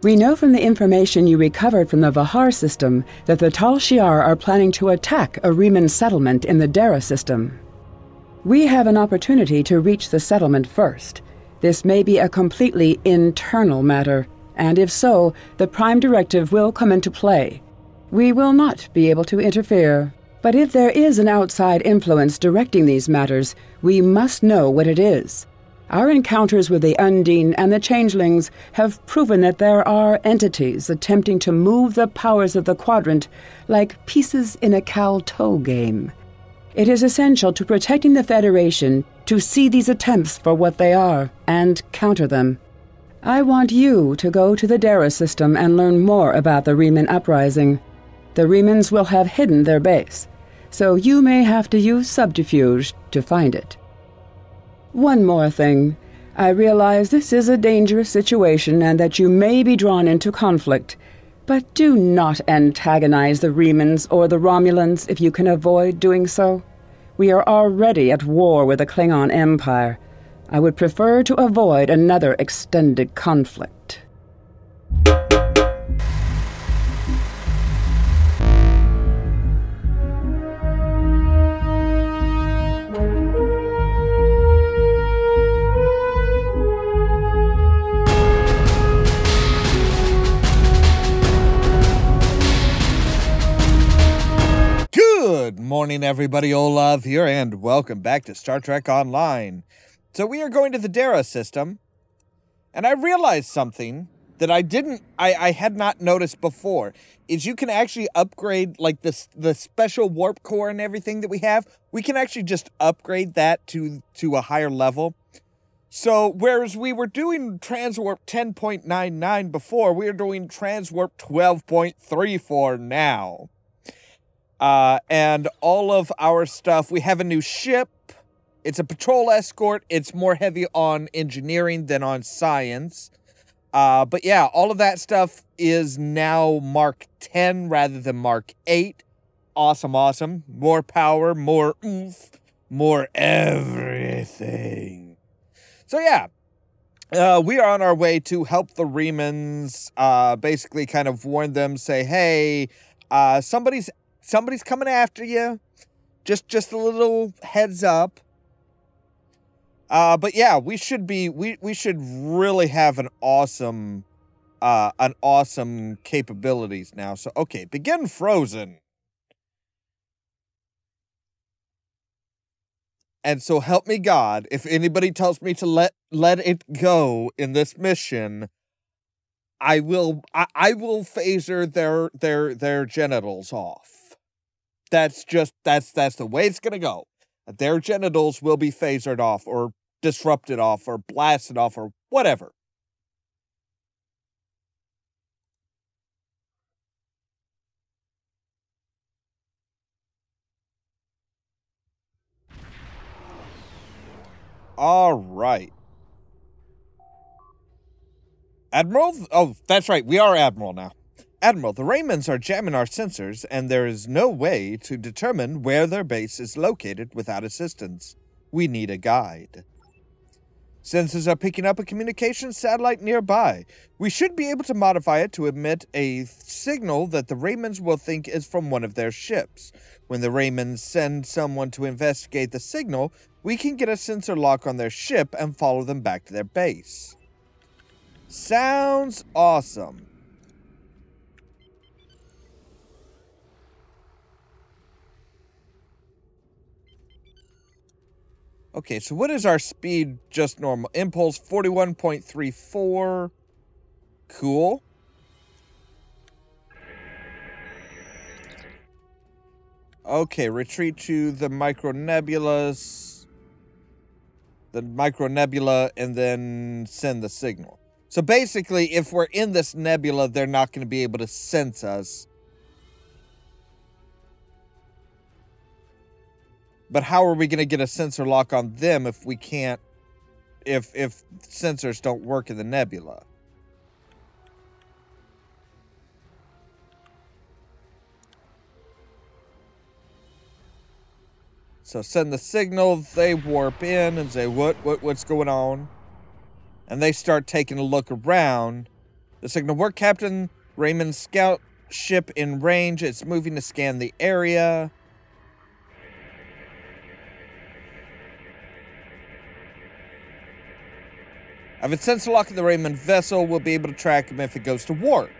We know from the information you recovered from the Vahar system that the Tal Shiar are planning to attack a Remens settlement in the Dara system. We have an opportunity to reach the settlement first. This may be a completely internal matter, and if so, the Prime Directive will come into play. We will not be able to interfere, but if there is an outside influence directing these matters, we must know what it is. Our encounters with the Undine and the Changelings have proven that there are entities attempting to move the powers of the Quadrant like pieces in a Cal-Toe game. It is essential to protecting the Federation to see these attempts for what they are and counter them. I want you to go to the Dara system and learn more about the Remen uprising. The Remens will have hidden their base, so you may have to use subterfuge to find it. One more thing. I realize this is a dangerous situation and that you may be drawn into conflict, but do not antagonize the Remens or the Romulans if you can avoid doing so. We are already at war with the Klingon Empire. I would prefer to avoid another extended conflict. Good morning, everybody. Ollamh here, and welcome back to Star Trek Online. So we are going to the Dara system, and I realized something that I had not noticed before, is you can actually upgrade, like, the special warp core and everything that we have. We can actually just upgrade that to a higher level. So, whereas we were doing Transwarp 10.99 before, we are doing Transwarp 12.34 now. And all of our stuff, we have a new ship. It's a patrol escort. It's more heavy on engineering than on science. But yeah, all of that stuff is now Mark 10 rather than Mark 8. Awesome, awesome. More power, more oomph, more everything. So yeah, we are on our way to help the Remens, basically kind of warn them, say, hey, somebody's coming after you. Just a little heads up. But yeah, we should really have an awesome capabilities now. So okay, begin frozen. And so help me God, if anybody tells me to let it go in this mission, I will phaser their genitals off. That's the way it's gonna go. Their genitals will be phasered off, or disrupted off, or blasted off, or whatever. All right. Admiral? Oh, that's right. We are Admiral now. Admiral, the Remens are jamming our sensors, and there is no way to determine where their base is located without assistance. We need a guide. Sensors are picking up a communications satellite nearby. We should be able to modify it to emit a signal that the Remens will think is from one of their ships. When the Remens send someone to investigate the signal, we can get a sensor lock on their ship and follow them back to their base. Sounds awesome. Okay, so what is our speed just normal? Impulse 41.34. Cool. Okay, retreat to the micronebulas. The micronebula, and then send the signal. So basically, if we're in this nebula, they're not going to be able to sense us. But how are we going to get a sensor lock on them if we can't, if sensors don't work in the nebula? So send the signal, they warp in and say, what's going on? And they start taking a look around. The signal worked, Captain. Remens scout ship in range. It's moving to scan the area. If it's sensor lock in the Remens vessel, we'll be able to track him if it goes to warp.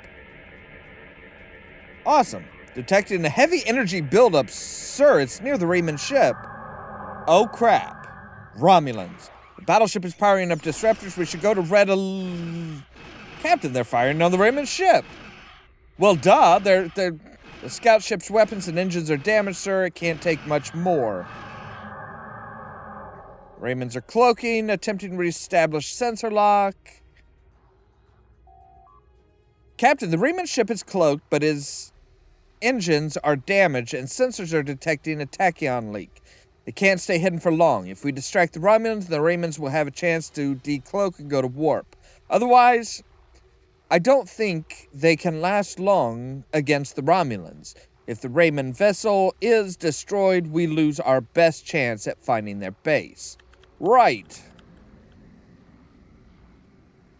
Awesome. Detecting a heavy energy buildup. Sir, it's near the Remens ship. Oh crap. Romulans. The battleship is powering up disruptors. We should go to Red Captain, they're firing on the Remens ship. Well, duh. The scout ship's weapons and engines are damaged, sir. It can't take much more. Remens are cloaking, attempting to reestablish sensor lock. Captain, the Remens ship is cloaked, but his engines are damaged and sensors are detecting a tachyon leak. It can't stay hidden for long. If we distract the Romulans, the Remens will have a chance to decloak and go to warp. Otherwise, I don't think they can last long against the Romulans. If the Remens vessel is destroyed, we lose our best chance at finding their base. Right.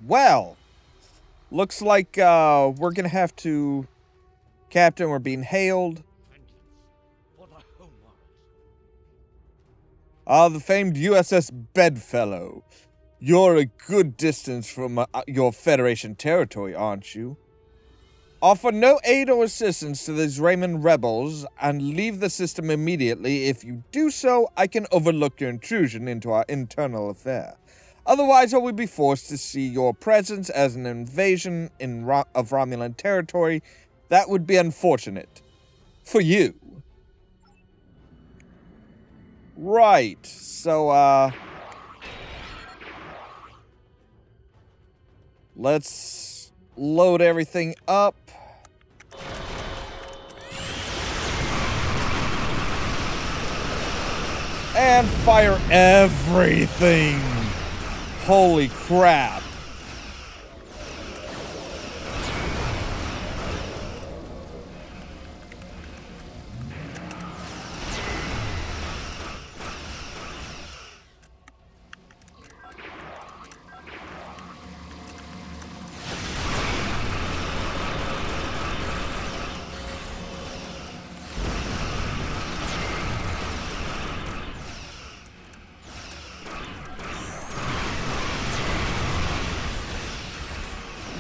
Well, looks like we're going to have to... Captain, we're being hailed. The famed USS Bedfellow. You're a good distance from your Federation territory, aren't you? Offer no aid or assistance to these Remens rebels and leave the system immediately. If you do so, I can overlook your intrusion into our internal affair. Otherwise, I will be forced to see your presence as an invasion of Romulan territory. That would be unfortunate. For you. Right, so, let's load everything up. And fire everything. Holy crap.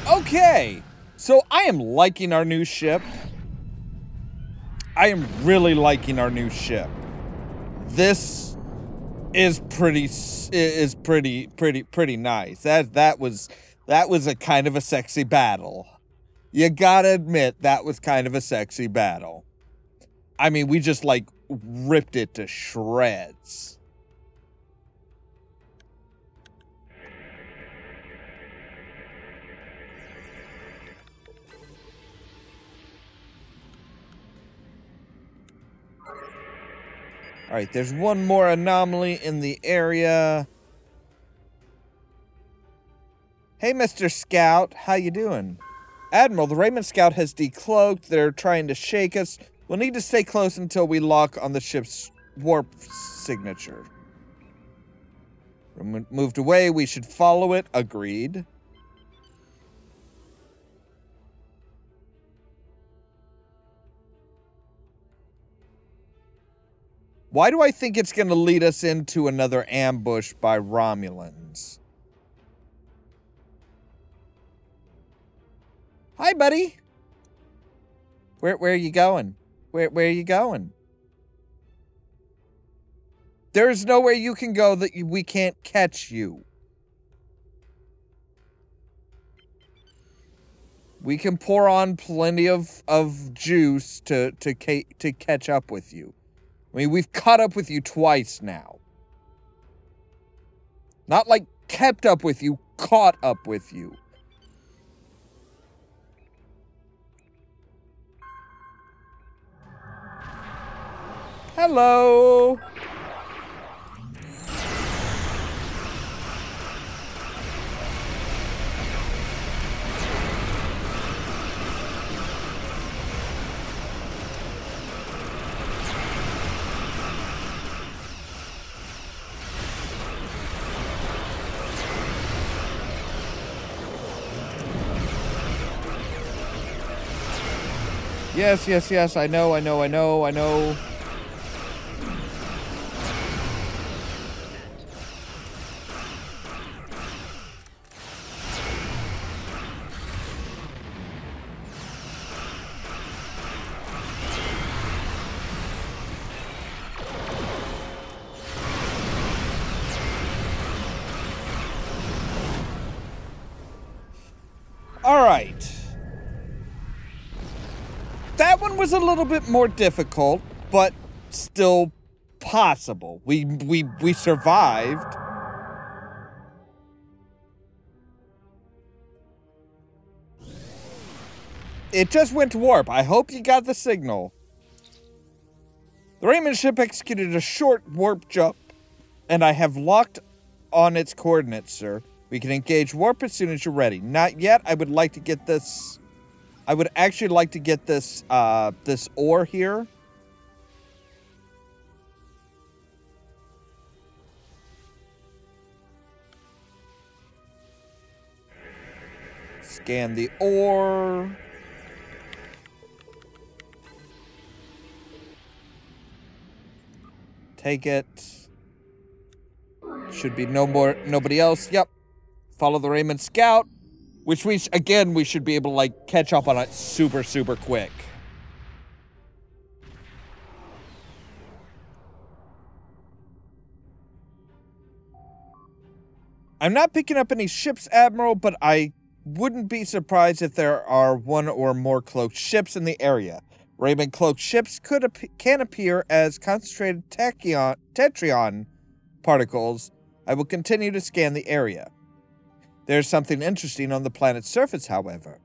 Okay, so I am liking our new ship. I am really liking our new ship. This is pretty nice. That was a kind of a sexy battle. You gotta admit that was kind of a sexy battle. I mean, we just like ripped it to shreds. All right, there's one more anomaly in the area. Hey, Mr. Scout, how you doing? Admiral, the Remens Scout has decloaked. They're trying to shake us. We'll need to stay close until we lock on the ship's warp signature. Moved away, we should follow it. Agreed. Why do I think it's going to lead us into another ambush by Romulans? Hi, buddy. Where are you going? Where are you going? There's nowhere you can go that we can't catch you. We can pour on plenty of juice to catch up with you. I mean, we've caught up with you twice now. Not like kept up with you, caught up with you. Hello. Yes, yes, yes, I know. All right. That one was a little bit more difficult, but still possible. We survived. It just went to warp. I hope you got the signal. The Remens ship executed a short warp jump, and I have locked on its coordinates, sir. We can engage warp as soon as you're ready. Not yet. I would like to get this. I would actually like to get this, this ore here. Scan the ore. Take it. Should be nobody else. Yep. Follow the Remens scout, which we should be able to like catch up on it super quick. I'm not picking up any ships, Admiral, but I wouldn't be surprised if there are one or more cloaked ships in the area. Remen cloaked ships can appear as concentrated tetrion particles. I will continue to scan the area. There's something interesting on the planet's surface, however.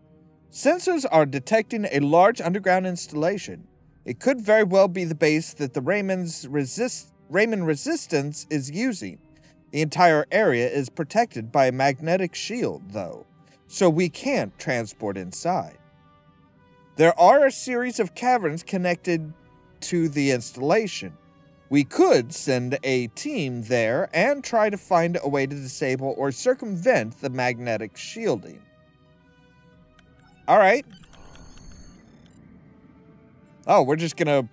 Sensors are detecting a large underground installation. It could very well be the base that the Remen resistance is using. The entire area is protected by a magnetic shield, though, so we can't transport inside. There are a series of caverns connected to the installation. We could send a team there and try to find a way to disable or circumvent the magnetic shielding. All right. Oh, we're just gonna...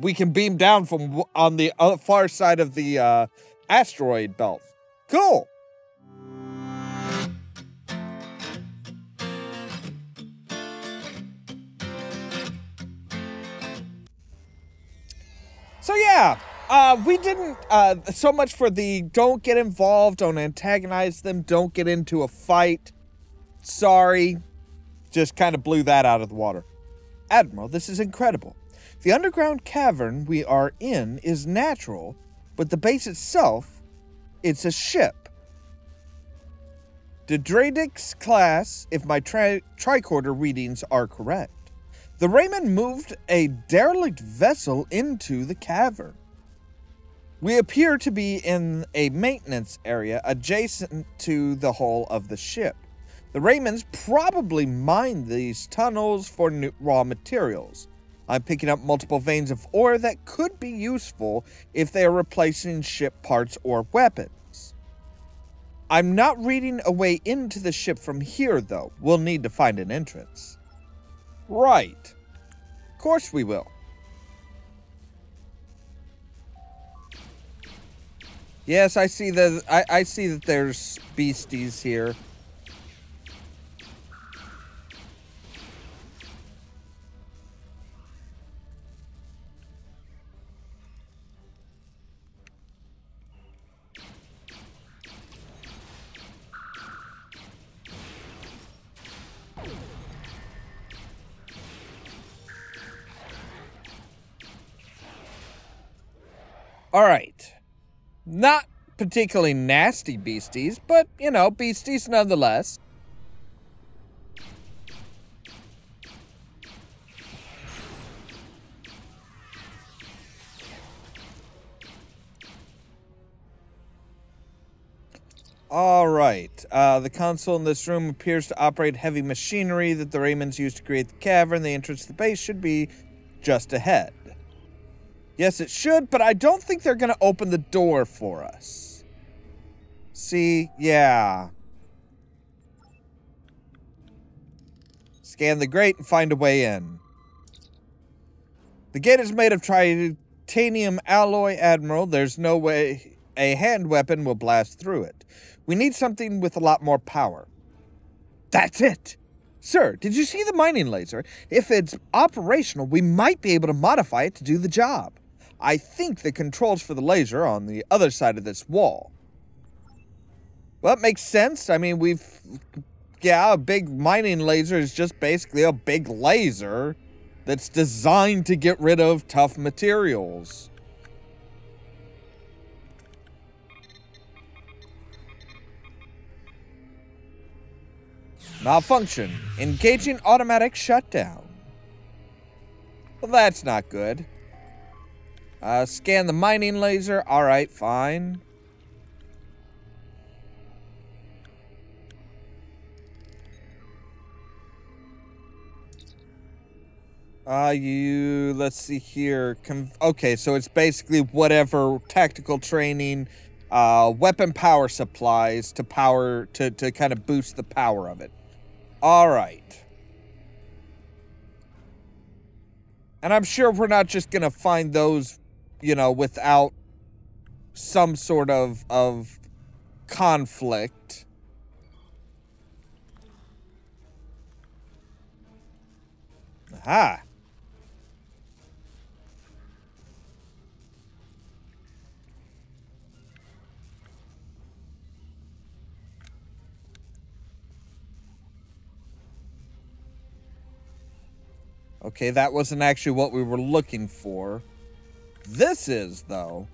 We can beam down from on the far side of the asteroid belt. Cool. So yeah, we didn't, so much for the don't get involved, don't antagonize them, don't get into a fight. Sorry. Just kind of blew that out of the water. Admiral, this is incredible. The underground cavern we are in is natural, but the base itself, it's a ship. Dredrix class, if my tricorder readings are correct. The Remen moved a derelict vessel into the cavern. We appear to be in a maintenance area adjacent to the hull of the ship. The Remens probably mined these tunnels for raw materials. I'm picking up multiple veins of ore that could be useful if they are replacing ship parts or weapons. I'm not reading a way into the ship from here, though. We'll need to find an entrance. Right. Of course we will. Yes, I see that. I see that there's beasties here. All right. Not particularly nasty beasties, but, you know, beasties nonetheless. All right. The console in this room appears to operate heavy machinery that the Remens used to create the cavern. The entrance to the base should be just ahead. Yes, it should, but I don't think they're going to open the door for us. See? Yeah. Scan the grate and find a way in. The gate is made of titanium alloy, Admiral. There's no way a hand weapon will blast through it. We need something with a lot more power. That's it! Sir, did you see the mining laser? If it's operational, we might be able to modify it to do the job. I think the controls for the laser are on the other side of this wall. Well, it makes sense. I mean, a big mining laser is just basically a big laser that's designed to get rid of tough materials. Malfunction. Engaging automatic shutdown. Well, that's not good. Scan the mining laser. Alright, fine. Let's see here. Okay, so it's basically whatever tactical training, weapon power supplies to kind of boost the power of it. All right. And I'm sure we're not just going to find those, without some sort of conflict. Aha. Okay, that wasn't actually what we were looking for. This is, though.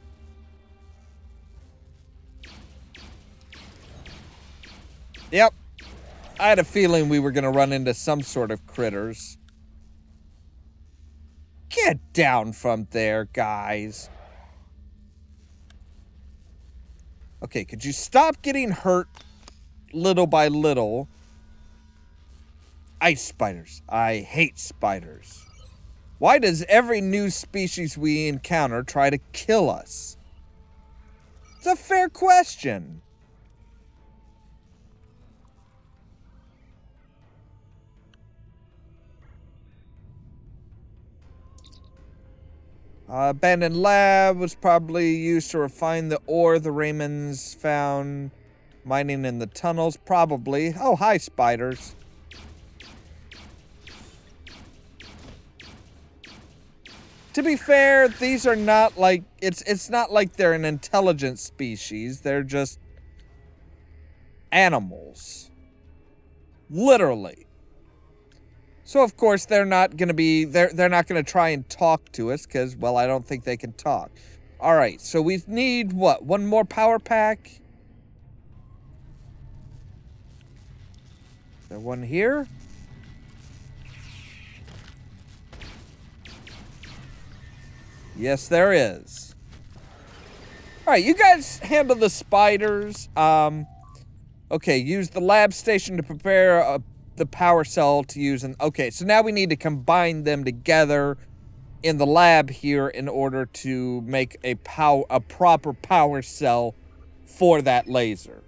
Yep. I had a feeling we were going to run into some sort of critters. Get down from there, guys. Okay, could you stop getting hurt little by little? Ice spiders. I hate spiders. Why does every new species we encounter try to kill us? It's a fair question. Abandoned lab was probably used to refine the ore the Remens found. Mining in the tunnels, probably. Oh, hi, spiders. To be fair, these are not like, it's not like they're an intelligent species. They're just animals. Literally. So of course they're not going to be, they're not going to try and talk to us because, well, I don't think they can talk. All right, so we need what? One more power pack? Is there one here? Yes, there is. All right, you guys handle the spiders. Okay, use the lab station to prepare the power cell to use. Okay, so now we need to combine them together in the lab here in order to make a proper power cell for that laser.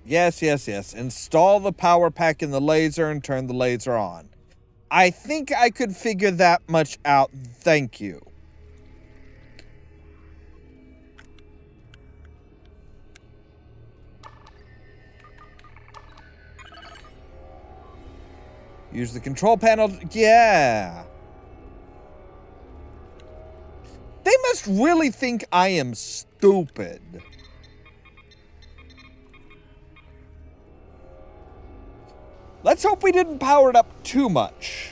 Yes, yes, yes. Install the power pack in the laser and turn the laser on. I think I could figure that much out. Thank you. Use the control panel. Yeah. They must really think I am stupid. Let's hope we didn't power it up too much.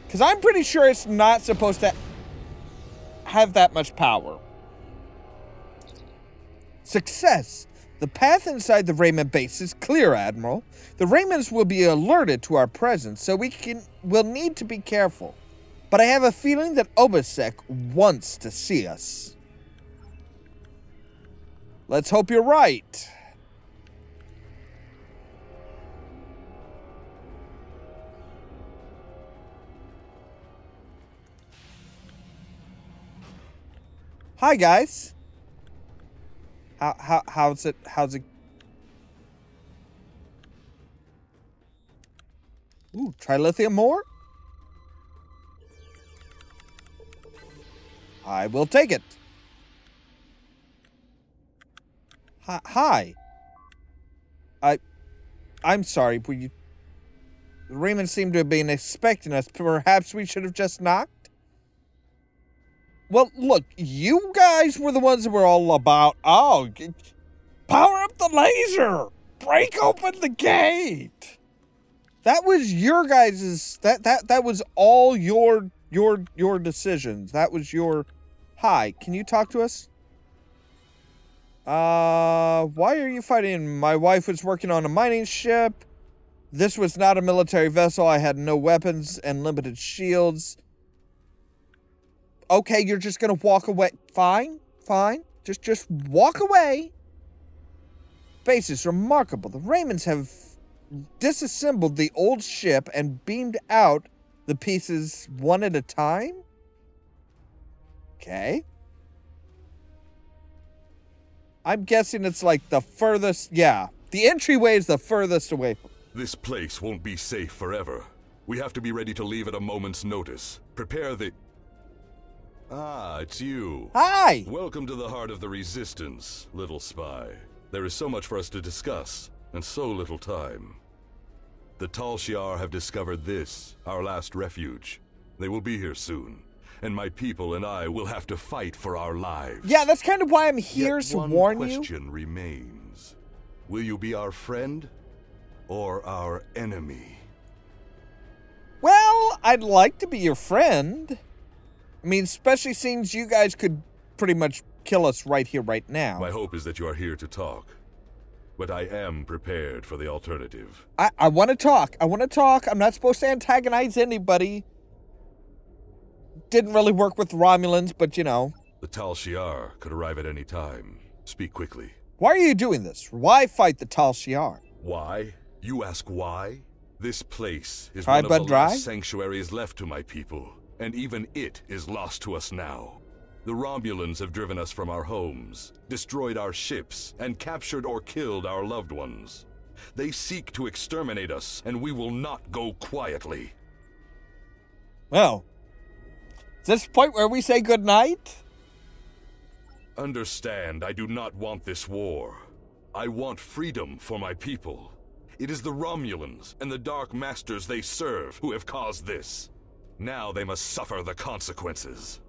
Because I'm pretty sure it's not supposed to have that much power. Success. The path inside the Remens base is clear, Admiral. The Remens will be alerted to our presence, so we'll need to be careful. But I have a feeling that Obasek wants to see us. Let's hope you're right. Hi, guys. How's it? Ooh, trilithium ore? I will take it. Hi. I'm sorry, were you... The Remens seemed to have been expecting us. Perhaps we should have just knocked? Well, look, you guys were the ones that were all about, oh, power up the laser! Break open the gate! That was your guys', that was all your decisions. That was your... Hi, can you talk to us? Why are you fighting? My wife was working on a mining ship. This was not a military vessel. I had no weapons and limited shields. Okay, you're just gonna walk away. Fine. Just walk away. Base is remarkable. The Remens have disassembled the old ship and beamed out the pieces one at a time? Okay. I'm guessing it's like the furthest, yeah. The entryway is the furthest away from. This place won't be safe forever. We have to be ready to leave at a moment's notice. Prepare the... Ah, it's you. Hi! Welcome to the heart of the Resistance, little spy. There is so much for us to discuss, and so little time. The Tal Shiar have discovered this, our last refuge. They will be here soon. And my people and I will have to fight for our lives. Yeah, that's kind of why I'm here, to warn you. One question remains. Will you be our friend or our enemy? Well, I'd like to be your friend. I mean, especially since you guys could pretty much kill us right here, right now. My hope is that you are here to talk. But I am prepared for the alternative. I want to talk. I'm not supposed to antagonize anybody. Didn't really work with Romulans, but you know. The Tal Shiar could arrive at any time. Speak quickly. Why are you doing this? Why fight the Tal Shiar? Why? You ask why? This place is Try one of Bud the Dry? last sanctuaries left to my people, and even it is lost to us now. The Romulans have driven us from our homes, destroyed our ships, and captured or killed our loved ones. They seek to exterminate us, and we will not go quietly. Well, is this the point where we say goodnight? Understand, I do not want this war. I want freedom for my people. It is the Romulans and the Dark Masters they serve who have caused this. Now they must suffer the consequences.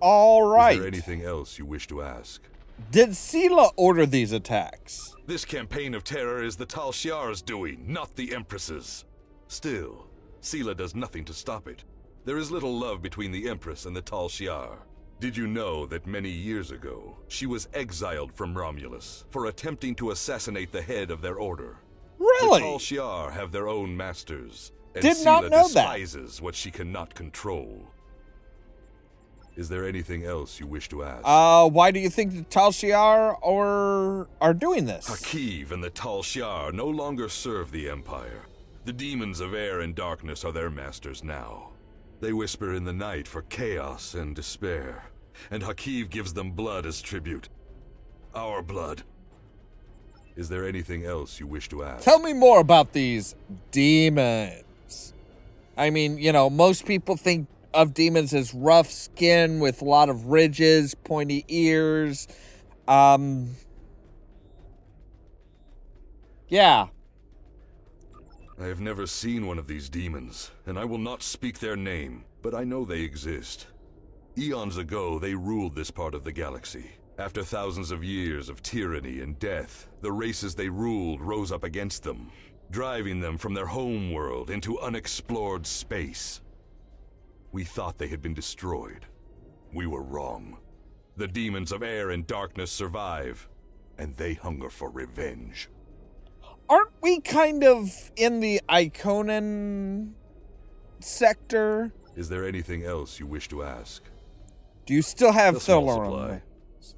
All right. Is there anything else you wish to ask? Did Sela order these attacks? This campaign of terror is the Tal Shiar's doing, not the Empress's. Still, Sela does nothing to stop it. There is little love between the Empress and the Tal Shiar. Did you know that many years ago, she was exiled from Romulus for attempting to assassinate the head of their order? Really? The Tal Shiar have their own masters, and Did not Sela know that. despises what she cannot control. Is there anything else you wish to ask? Why do you think the Tal Shiar are doing this? Hakiv and the Tal Shiar no longer serve the Empire. The demons of air and darkness are their masters now. They whisper in the night for chaos and despair, and Hakiv gives them blood as tribute. Our blood. Is there anything else you wish to ask? Tell me more about these demons. I mean, you know, most people think of demons as rough skin with a lot of ridges, pointy ears. Yeah. I have never seen one of these demons, and I will not speak their name, but I know they exist. Eons ago, they ruled this part of the galaxy. After thousands of years of tyranny and death, the races they ruled rose up against them, driving them from their home world into unexplored space. We thought they had been destroyed. We were wrong. The demons of air and darkness survive, and they hunger for revenge. Aren't we kind of in the Iconan sector? Is there anything else you wish to ask? Do you still have A small Thiller supply. on?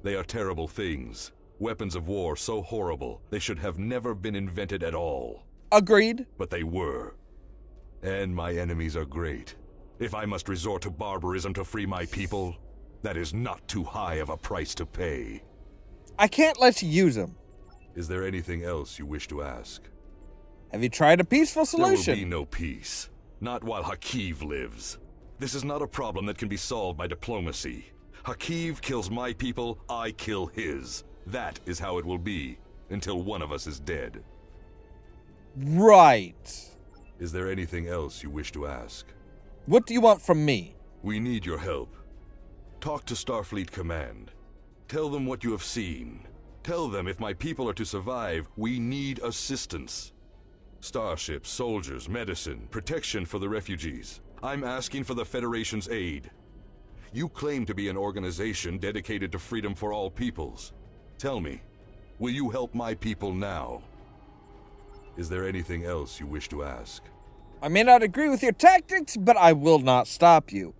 They are terrible things. Weapons of war so horrible, they should have never been invented at all. Agreed. But they were. And my enemies are great. If I must resort to barbarism to free my people, That is not too high of a price to pay. I can't let you use them. Is there anything else you wish to ask? Have you tried a peaceful solution? There will be no peace. Not while Hakiv lives. This is not a problem that can be solved by diplomacy. Hakiv kills my people, I kill his. That is how it will be, until one of us is dead. Right. Is there anything else you wish to ask? What do you want from me? We need your help. Talk to Starfleet Command. Tell them what you have seen. Tell them if my people are to survive, we need assistance. Starships, soldiers, medicine, protection for the refugees. I'm asking for the Federation's aid. You claim to be an organization dedicated to freedom for all peoples. Tell me, will you help my people now? Is there anything else you wish to ask? I may not agree with your tactics, but I will not stop you.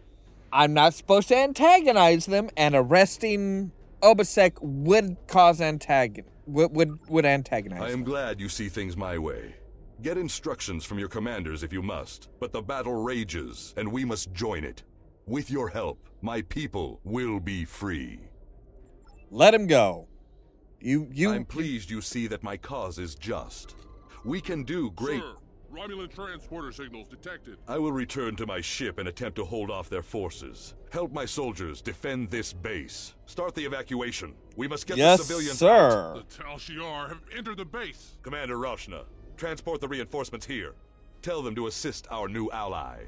I'm not supposed to antagonize them, and arresting Obasek would cause would antagonize I am them. glad you see things my way. Get instructions from your commanders if you must, but the battle rages, and we must join it. With your help, my people will be free. Let him go. I'm pleased you see that my cause is just. We can do great... Sir, Romulan transporter signals detected. I will return to my ship and attempt to hold off their forces. Help my soldiers defend this base. Start the evacuation. We must get the civilians out. The Tal Shiar have entered the base. Commander Rauschna, transport the reinforcements here. Tell them to assist our new ally.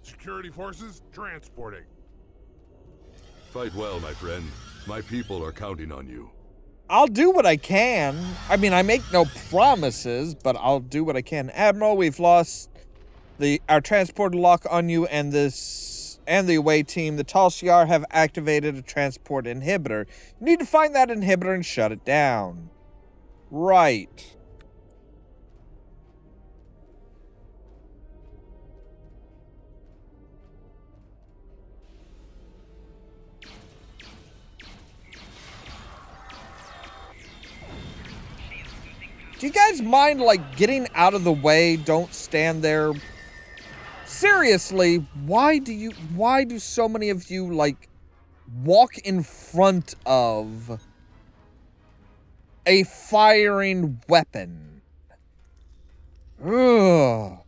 Security forces transporting. Fight well, my friend. My people are counting on you. I'll do what I can. I mean, I make no promises, but I'll do what I can. Admiral, we've lost our transporter lock on you and the away team. The Tal Shiar have activated a transport inhibitor. You need to find that inhibitor and shut it down. Right. Do you guys mind, like, getting out of the way? Don't stand there. Seriously, why do so many of you, like, walk in front of a firing weapon? Ugh.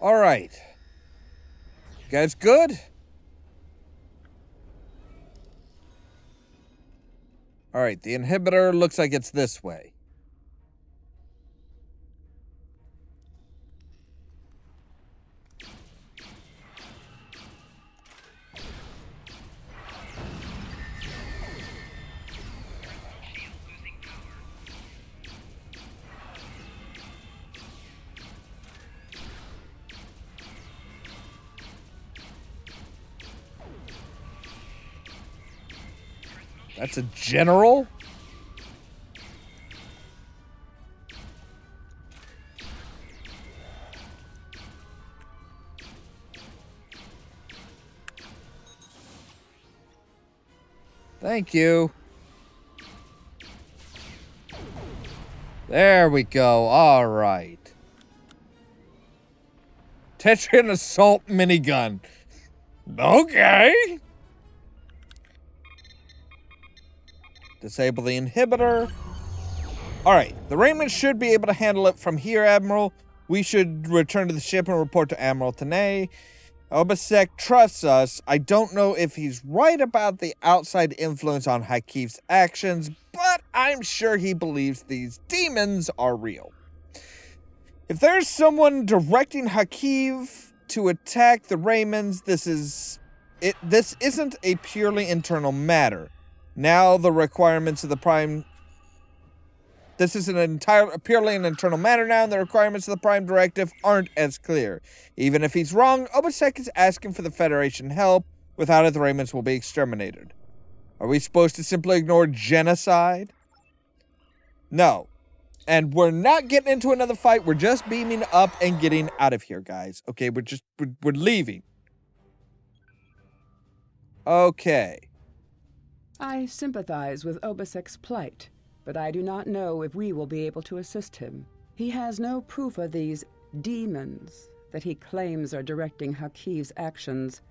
All right. You guys good? All right, the inhibitor looks like it's this way. That's a general? Thank you. There we go. All right. Tetrian assault minigun. Okay. Disable the inhibitor. Alright, the Remens should be able to handle it from here, Admiral. We should return to the ship and report to Admiral Tanay. Obasek trusts us. I don't know if he's right about the outside influence on Hakif's actions, but I'm sure he believes these demons are real. If there's someone directing Hakif to attack the Remens, this isn't a purely internal matter. Now the requirements of the Prime... This is purely an internal matter now, and the requirements of the Prime Directive aren't as clear. Even if he's wrong, Obasek is asking for the Federation help. Without it, the Remens will be exterminated. Are we supposed to simply ignore genocide? No. And we're not getting into another fight. We're just beaming up and getting out of here, guys. Okay, we're leaving. Okay. I sympathize with Obasek's plight, but I do not know if we will be able to assist him. He has no proof of these demons that he claims are directing Hakiv's actions.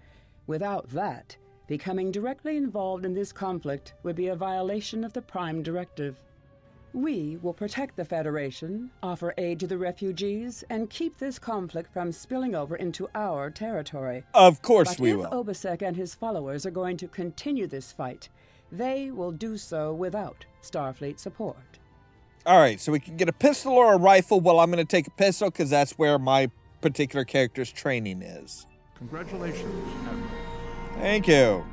Without that, becoming directly involved in this conflict would be a violation of the Prime Directive. We will protect the Federation, offer aid to the refugees, and keep this conflict from spilling over into our territory. Of course we will. But if Obasek and his followers are going to continue this fight, they will do so without Starfleet support. All right, so we can get a pistol or a rifle. Well, I'm going to take a pistol because that's where my particular character's training is. Congratulations, Admiral. Thank you.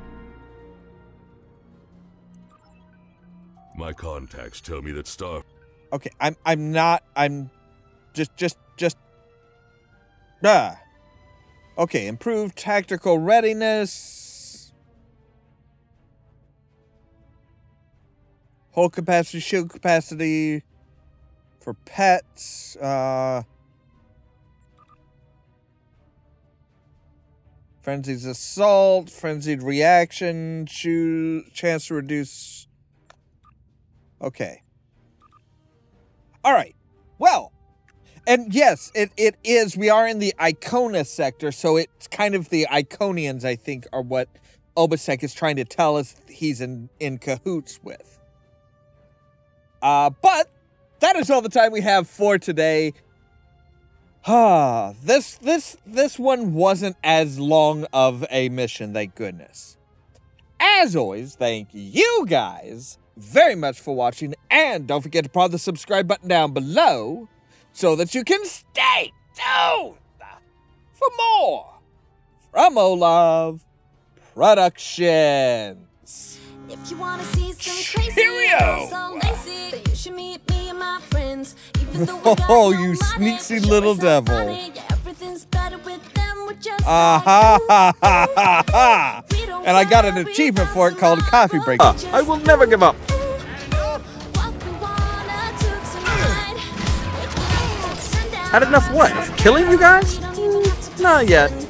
My contacts tell me that Okay, I'm just Okay, improved tactical readiness. Hull capacity, shield capacity for pets. Frenzied assault, frenzied reaction, chance to reduce. Okay. All right. Well, and yes, it is. We are in the Icona sector, so it's kind of the Iconians, I think, are what Obasek is trying to tell us he's in cahoots with. But that is all the time we have for today. This one wasn't as long of a mission, thank goodness. As always, thank you guys very much for watching, and don't forget to press the subscribe button down below so that you can stay tuned for more from Ollamh Productions. If you wanna see some crazy, Cheerio! so lazy, then you should meet me and my friends. Even though we got Oh, no you money, sneaky sure little it's so devil. funny. Yeah, everything's better with them. We're just Ha like ha ha ha! we don't And I got an worry achievement about for it called Coffee Break. tomorrow. I will never give up. What we wanna do tonight. Had enough what? Of killing you guys? We don't even have to Not yet.